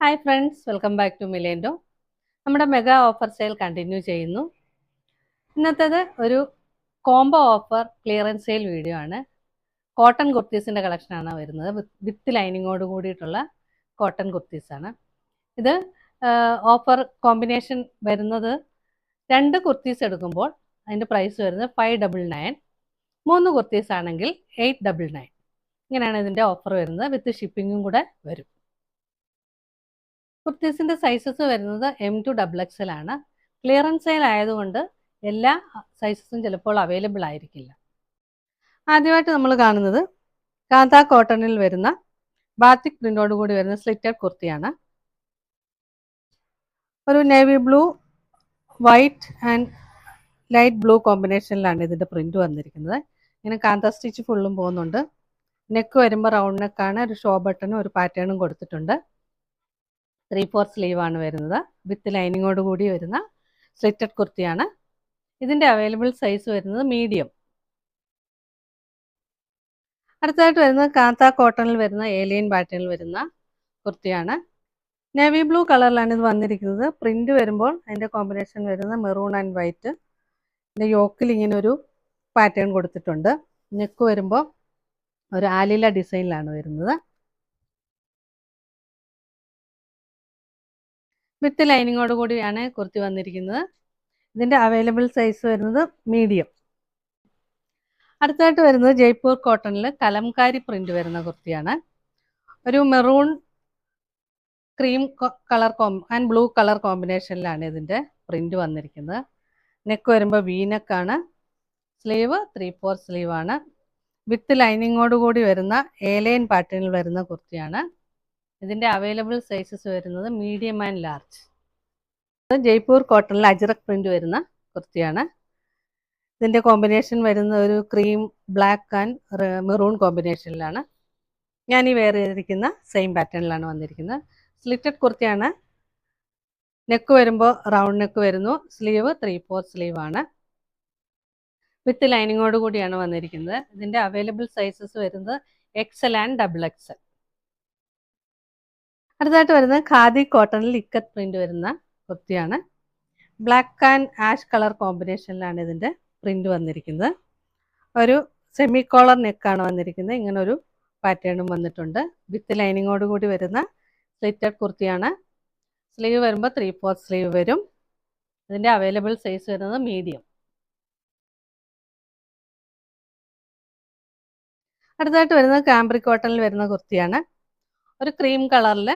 Hi friends, welcome back to മിലേൻഡോ. നമ്മുടെ mega offer sale continue ചെയ്യുന്നു. ഇന്നത്തേത് ഒരു combo offer clearance sale video ആണ്. കോട്ടൺ കുർത്തീസിൻ്റെ കളക്ഷനാണ് വരുന്നത്. വിത്ത് ലൈനിങ്ങോട് കൂടിയിട്ടുള്ള കോട്ടൺ കുർത്തീസാണ് ഇത്. ഓഫർ കോമ്പിനേഷൻ വരുന്നത് 2 കുർത്തീസ് എടുക്കുമ്പോൾ അതിൻ്റെ പ്രൈസ് വരുന്നത് 599. 3 കുർത്തീസ് ആണെങ്കിൽ 899. ഇങ്ങനെയാണ് ഇതിൻ്റെ ഓഫർ വരുന്നത്. വിത്ത് ഷിപ്പിങ്ങും കൂടെ വരും. കുർത്തീസിൻ്റെ സൈസസ് വരുന്നത് M to XXL ആണ്. ക്ലിയറൻസ് സെയിൽ ആയതുകൊണ്ട് എല്ലാ സൈസസും ചിലപ്പോൾ അവൈലബിൾ ആയിരിക്കില്ല. ആദ്യമായിട്ട് നമ്മൾ കാണുന്നത് കാന്ത കോട്ടണിൽ വരുന്ന ബാത്തിക് പ്രിന്റോട് കൂടി വരുന്ന സ്ലിറ്റഡ് കുർത്തിയാണ്. ഒരു navy blue, white and light blue കോമ്പിനേഷനിലാണ് ഇതിൻ്റെ പ്രിന്റ് വന്നിരിക്കുന്നത്. ഇങ്ങനെ കാന്ത സ്റ്റിച്ച് ഫുള്ളും പോകുന്നുണ്ട്. നെക്ക് വരുമ്പോൾ റൗണ്ട് നെക്കാണ്. ഒരു ഷോ ബട്ടണും ഒരു പാറ്റേണും കൊടുത്തിട്ടുണ്ട്. 3/4 സ്ലീവ് ആണ് വരുന്നത്. വിത്ത് ലൈനിങ്ങോട് കൂടി വരുന്ന സ്ലിറ്റഡ് കുർത്തിയാണ്. ഇതിൻ്റെ അവൈലബിൾ സൈസ് വരുന്നത് മീഡിയം. അടുത്തതായിട്ട് വരുന്നത് കാന്ത കോട്ടണിൽ വരുന്ന ഏലിയൻ പാറ്റേണിൽ വരുന്ന കുർത്തിയാണ്. നേവി ബ്ലൂ കളറിലാണ് ഇത് വന്നിരിക്കുന്നത്. പ്രിന്റ് വരുമ്പോൾ അതിൻ്റെ കോമ്പിനേഷൻ വരുന്നത് മെറൂൺ ആൻഡ് വൈറ്റ്. ഇതിൻ്റെ യോക്കിൽ ഇങ്ങനെ ഒരു പാറ്റേൺ കൊടുത്തിട്ടുണ്ട്. നെക്ക് വരുമ്പോൾ ഒരു ആലില ഡിസൈനിലാണ് വരുന്നത്. വിത്ത് ലൈനിങ്ങോട് കൂടിയാണ് കുർത്തി വന്നിരിക്കുന്നത്. ഇതിൻ്റെ അവൈലബിൾ സൈസ് വരുന്നത് മീഡിയം. അടുത്തായിട്ട് വരുന്നത് ജയ്പൂർ കോട്ടണിൽ കലംകാരി പ്രിന്റ് വരുന്ന കുർത്തിയാണ്. ഒരു maroon cream colour and blue colour കോമ്പിനേഷനിലാണ് ഇതിൻ്റെ പ്രിന്റ് വന്നിരിക്കുന്നത്. നെക്ക് വരുമ്പോൾ വീനെക്കാണ്. സ്ലീവ് 3/4 സ്ലീവ് ആണ്. വിത്ത് ലൈനിങ്ങോട് കൂടി വരുന്ന ഏലൈൻ പാറ്റേണിൽ വരുന്ന കുർത്തിയാണ്. ഇതിൻ്റെ അവൈലബിൾ സൈസസ് വരുന്നത് മീഡിയം ആൻഡ് ലാർജ്. ജയ്പൂർ കോട്ടണിൽ അജ്രക് പ്രിന്റ് വരുന്ന കുർത്തിയാണ്. ഇതിൻ്റെ കോമ്പിനേഷൻ വരുന്ന ഒരു ക്രീം ബ്ലാക്ക് ആൻഡ് മെറൂൺ കോമ്പിനേഷനിലാണ്. ഞാൻ ഈ വെയർ ചെയ്തിരിക്കുന്ന സെയിം പാറ്റേണിലാണ് വന്നിരിക്കുന്നത്. സ്ലിറ്റഡ് കുർത്തിയാണ്. നെക്ക് വരുമ്പോൾ റൗണ്ട് നെക്ക് വരുന്നു. സ്ലീവ് 3/4 സ്ലീവ് ആണ്. വിത്ത് ലൈനിങ്ങോട് കൂടിയാണ് വന്നിരിക്കുന്നത്. ഇതിൻ്റെ അവൈലബിൾ സൈസസ് വരുന്നത് XL ആൻഡ് XXL. അടുത്തായിട്ട് വരുന്നത് ഖാദി കോട്ടണിൽ ഇക്കത്ത് പ്രിന്റ് വരുന്ന കുർത്തിയാണ്. ബ്ലാക്ക് ആൻഡ് ആഷ് കളർ കോമ്പിനേഷനിലാണ് ഇതിൻ്റെ പ്രിന്റ് വന്നിരിക്കുന്നത്. ഒരു സെമി കോളർ നെക്കാണ് വന്നിരിക്കുന്നത്. ഇങ്ങനെ ഒരു പാറ്റേണും വന്നിട്ടുണ്ട്. വിത്ത് ലൈനിങ്ങോട് കൂടി വരുന്ന സ്ലിറ്റഡ് കുർത്തിയാണ്. സ്ലീവ് വരുമ്പോൾ 3/4 സ്ലീവ് വരും. ഇതിൻ്റെ അവൈലബിൾ സൈസ് വരുന്നത് മീഡിയം. അടുത്തായിട്ട് വരുന്നത് കാംബ്രിക് കോട്ടണിൽ വരുന്ന കുർത്തിയാണ്. ഒരു ക്രീം കളറിൽ